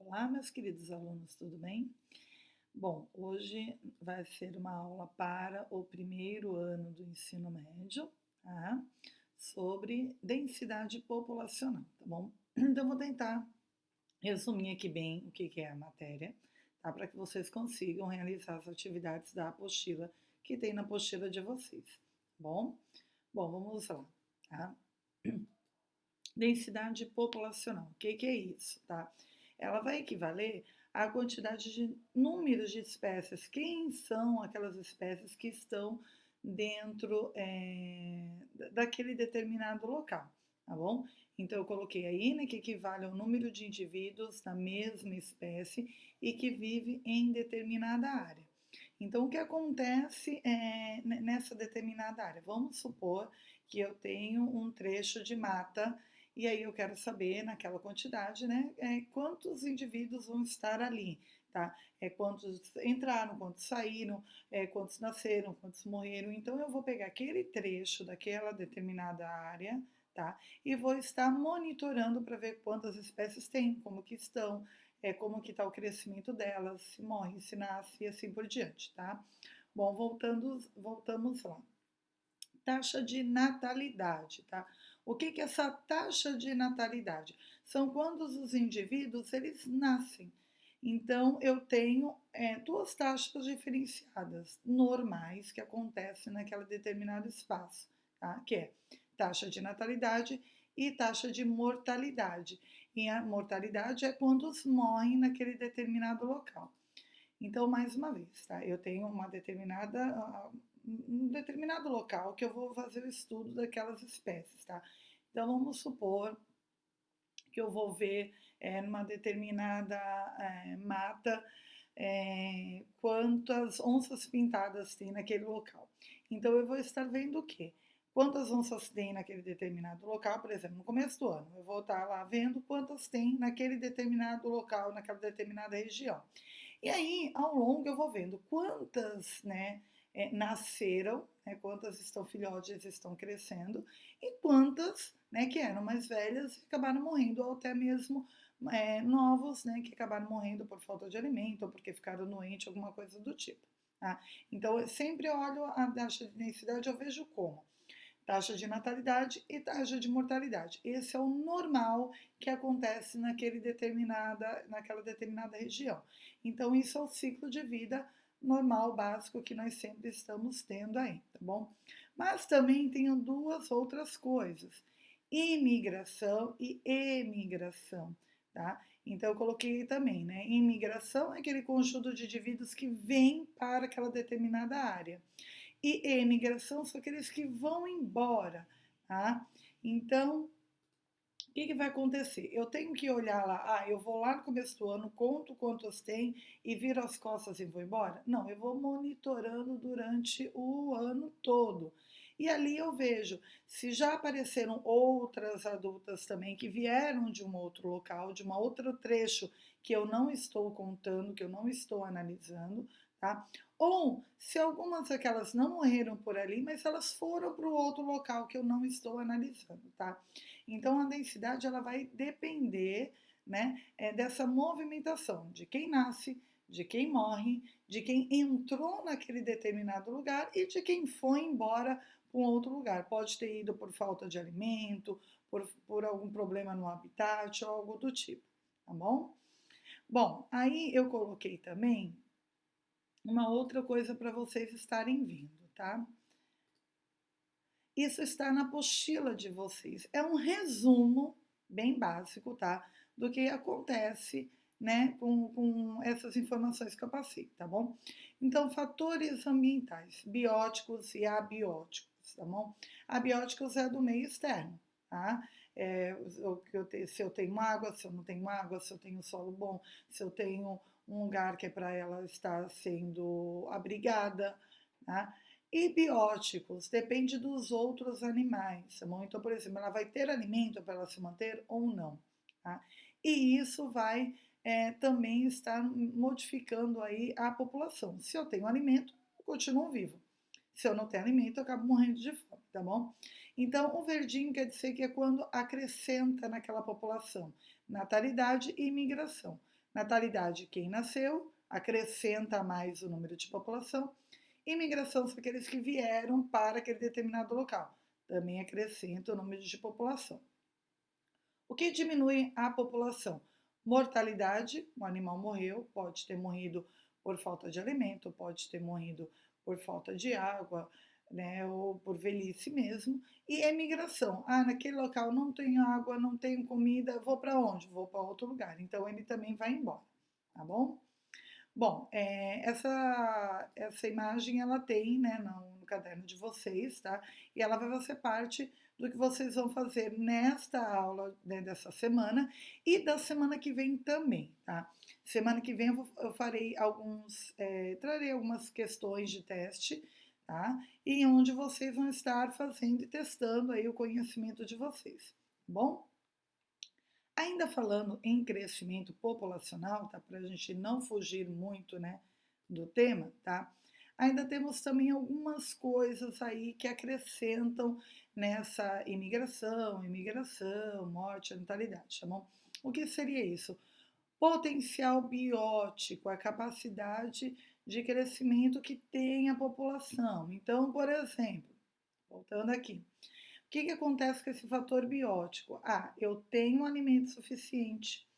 Olá, meus queridos alunos, tudo bem? Bom, hoje vai ser uma aula para o primeiro ano do ensino médio, tá? Sobre densidade populacional, tá bom? Então, vou tentar resumir aqui bem o que é a matéria, tá? Para que vocês consigam realizar as atividades da apostila que tem na apostila de vocês, tá bom? Bom, vamos lá, tá? Densidade populacional, o que é isso, tá? Ela vai equivaler à quantidade de números de espécies. Quem são aquelas espécies que estão dentro daquele determinado local, tá bom? Então, eu coloquei aí, né, que equivale ao número de indivíduos da mesma espécie e que vive em determinada área. Então, o que acontece nessa determinada área? Vamos supor que eu tenho um trecho de mata e aí eu quero saber, naquela quantidade, né, quantos indivíduos vão estar ali, tá? Quantos entraram, quantos saíram, quantos nasceram, quantos morreram. Então, eu vou pegar aquele trecho daquela determinada área, tá? E vou estar monitorando para ver quantas espécies tem, como que estão, como que está o crescimento delas, se morre, se nasce e assim por diante, tá? Bom, voltamos lá. Taxa de natalidade, tá? O que é essa taxa de natalidade? São quando os indivíduos eles nascem. Então, eu tenho duas taxas diferenciadas normais que acontecem naquele determinado espaço, tá? Que é taxa de natalidade e taxa de mortalidade. E a mortalidade é quando os morrem naquele determinado local. Então, mais uma vez, tá? Eu tenho um determinado local que eu vou fazer o estudo daquelas espécies, tá? Então, vamos supor que eu vou ver numa determinada mata quantas onças pintadas tem naquele local. Então, eu vou estar vendo o quê? Quantas onças tem naquele determinado local, por exemplo, no começo do ano, eu vou estar lá vendo quantas tem naquele determinado local, naquela determinada região. E aí, ao longo, eu vou vendo quantas, né, nasceram, né, quantas estão filhotes, estão crescendo, e quantas, né, que eram mais velhas e acabaram morrendo, ou até mesmo novos, né, que acabaram morrendo por falta de alimento, ou porque ficaram doentes, alguma coisa do tipo. Tá? Então, eu sempre olho a taxa de densidade, eu vejo como taxa de natalidade e taxa de mortalidade. Esse é o normal que acontece naquela determinada região. Então, isso é o ciclo de vida normal, básico, que nós sempre estamos tendo aí, tá bom? Mas também tem duas outras coisas: imigração e emigração, tá? Então, eu coloquei também, né? Imigração é aquele conjunto de indivíduos que vêm para aquela determinada área. E emigração são aqueles que vão embora, tá? Então, o que vai acontecer? Eu tenho que olhar lá, eu vou lá no começo do ano, conto quantos tem e viro as costas e vou embora? Não, eu vou monitorando durante o ano todo. E ali eu vejo se já apareceram outras adultas também que vieram de um outro local, de um outro trecho que eu não estou contando, que eu não estou analisando, tá? Ou se algumas daquelas não morreram por ali, mas elas foram para o outro local que eu não estou analisando, tá? Então, a densidade ela vai depender, né, dessa movimentação de quem nasce, de quem morre, de quem entrou naquele determinado lugar e de quem foi embora para um outro lugar. Pode ter ido por falta de alimento, por algum problema no habitat ou algo do tipo, tá bom? Bom, aí eu coloquei também uma outra coisa para vocês estarem vendo, tá? Isso está na apostila de vocês. É um resumo bem básico, tá? Do que acontece, né, com essas informações que eu passei, tá bom? Então, fatores ambientais, bióticos e abióticos, tá bom? Abióticos é do meio externo, tá? Se eu tenho água, se eu não tenho água, se eu tenho solo bom, se eu tenho um lugar que é para ela estar sendo abrigada, tá? E bióticos, depende dos outros animais, tá bom? Então, por exemplo, ela vai ter alimento para ela se manter ou não, tá? E isso vai também estar modificando aí a população. Se eu tenho alimento, eu continuo vivo. Se eu não tenho alimento, eu acabo morrendo de fome, tá bom? Então, o verdinho quer dizer que é quando acrescenta naquela população natalidade e imigração. Natalidade, quem nasceu, acrescenta mais o número de população. Imigração são aqueles que vieram para aquele determinado local, também acrescenta o número de população. O que diminui a população? Mortalidade, o animal morreu, pode ter morrido por falta de alimento, pode ter morrido por falta de água, né, ou por velhice mesmo. E emigração, naquele local não tenho água, não tenho comida, vou para onde? Vou para outro lugar. Então ele também vai embora, tá bom? Bom, essa imagem ela tem, né, no caderno de vocês, tá? E ela vai fazer parte do que vocês vão fazer nesta aula, né, dessa semana e da semana que vem também, tá? Semana que vem eu farei trarei algumas questões de teste, tá? E onde vocês vão estar fazendo e testando aí o conhecimento de vocês, tá bom? Ainda falando em crescimento populacional, tá? Para a gente não fugir muito, né, do tema, tá? Ainda temos também algumas coisas aí que acrescentam nessa imigração, morte, natalidade, tá bom? O que seria isso? Potencial biótico, a capacidade de crescimento que tem a população. Então, por exemplo, voltando aqui, o que acontece com esse fator biótico? Eu tenho alimento suficiente,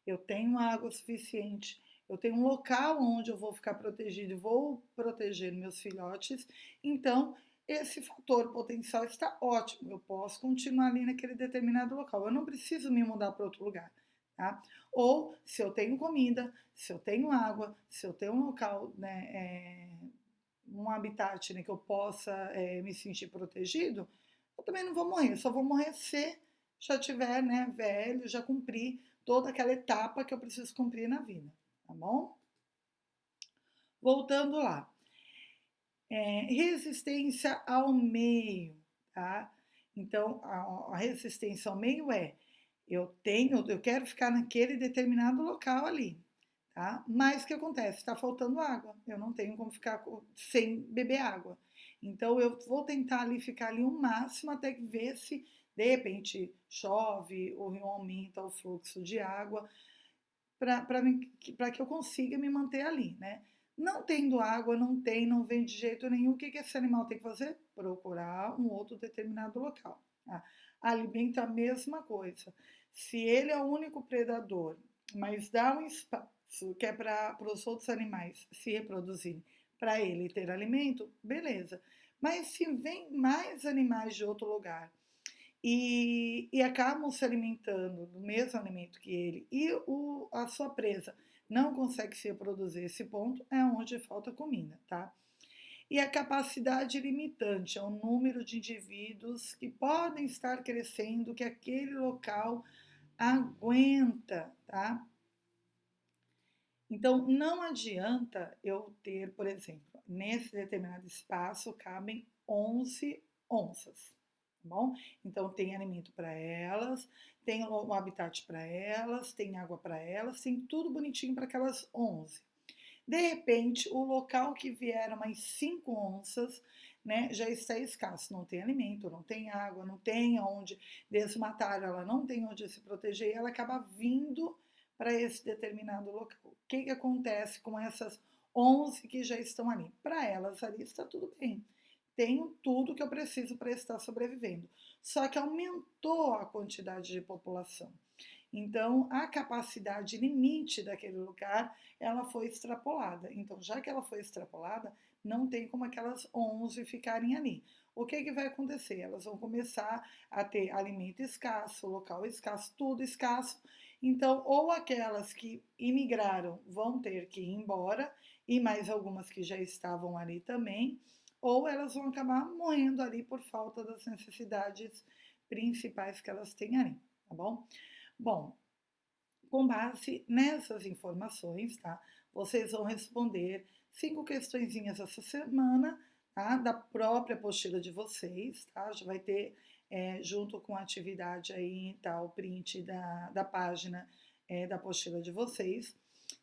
eu tenho água suficiente, eu tenho um local onde eu vou ficar protegido e vou proteger meus filhotes, então esse fator potencial está ótimo, eu posso continuar ali naquele determinado local, eu não preciso me mudar para outro lugar, tá? Ou se eu tenho comida, se eu tenho água, se eu tenho um local, né, um habitat, né, que eu possa me sentir protegido, eu também não vou morrer, só vou morrer se já tiver, né, velho, já cumprir toda aquela etapa que eu preciso cumprir na vida, tá bom? Voltando lá, resistência ao meio, tá? Então, a resistência ao meio eu quero ficar naquele determinado local ali, tá? Mas o que acontece? Está faltando água, eu não tenho como ficar sem beber água. Então eu vou tentar ali ficar ali o máximo até ver se de repente chove, o rio aumenta o fluxo de água, para que eu consiga me manter ali, né? Não tendo água, não vem de jeito nenhum, o que esse animal tem que fazer? Procurar um outro determinado local. Tá? Alimento é a mesma coisa. Se ele é o único predador, mas dá um espaço que é para os outros animais se reproduzirem, para ele ter alimento, beleza. Mas se vem mais animais de outro lugar e acabam se alimentando do mesmo alimento que ele e a sua presa não consegue se reproduzir, esse ponto é onde falta comida, tá? E a capacidade limitante é o número de indivíduos que podem estar crescendo, que aquele local aguenta, tá? Então, não adianta eu ter, por exemplo, nesse determinado espaço cabem 11 onças, tá bom? Então, tem alimento para elas, tem um habitat para elas, tem água para elas, tem tudo bonitinho para aquelas 11. De repente, o local que vieram mais 5 onças, né, já está escasso, não tem alimento, não tem água, não tem onde desmatar, ela não tem onde se proteger e ela acaba vindo para esse determinado local. O que acontece com essas 11 que já estão ali? Para elas ali está tudo bem. Tenho tudo que eu preciso para estar sobrevivendo. Só que aumentou a quantidade de população. Então, a capacidade limite daquele lugar, ela foi extrapolada. Então, já que ela foi extrapolada, não tem como aquelas 11 ficarem ali. O que vai acontecer? Elas vão começar a ter alimento escasso, local escasso, tudo escasso. Então, ou aquelas que imigraram vão ter que ir embora, e mais algumas que já estavam ali também, ou elas vão acabar morrendo ali por falta das necessidades principais que elas têm ali, tá bom? Bom, com base nessas informações, tá? Vocês vão responder 5 questõezinhas essa semana, tá? Da própria apostila de vocês, tá? Já vai ter, junto com a atividade aí, tá? O print da página da apostila de vocês.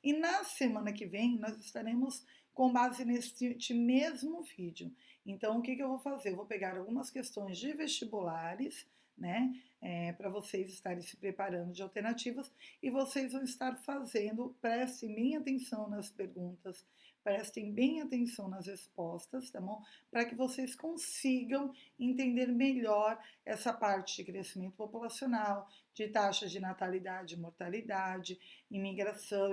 E na semana que vem, nós estaremos com base neste mesmo vídeo. Então, o que eu vou fazer? Eu vou pegar algumas questões de vestibulares, né? Para vocês estarem se preparando de alternativas e vocês vão estar fazendo, prestem bem atenção nas perguntas, prestem bem atenção nas respostas, tá bom? Para que vocês consigam entender melhor essa parte de crescimento populacional, de taxas de natalidade e mortalidade, imigração,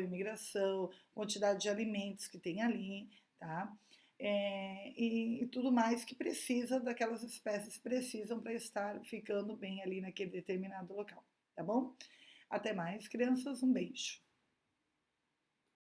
quantidade de alimentos que tem ali, tá? E tudo mais que precisa, daquelas espécies precisam para estar ficando bem ali naquele determinado local, tá bom? Até mais, crianças, um beijo.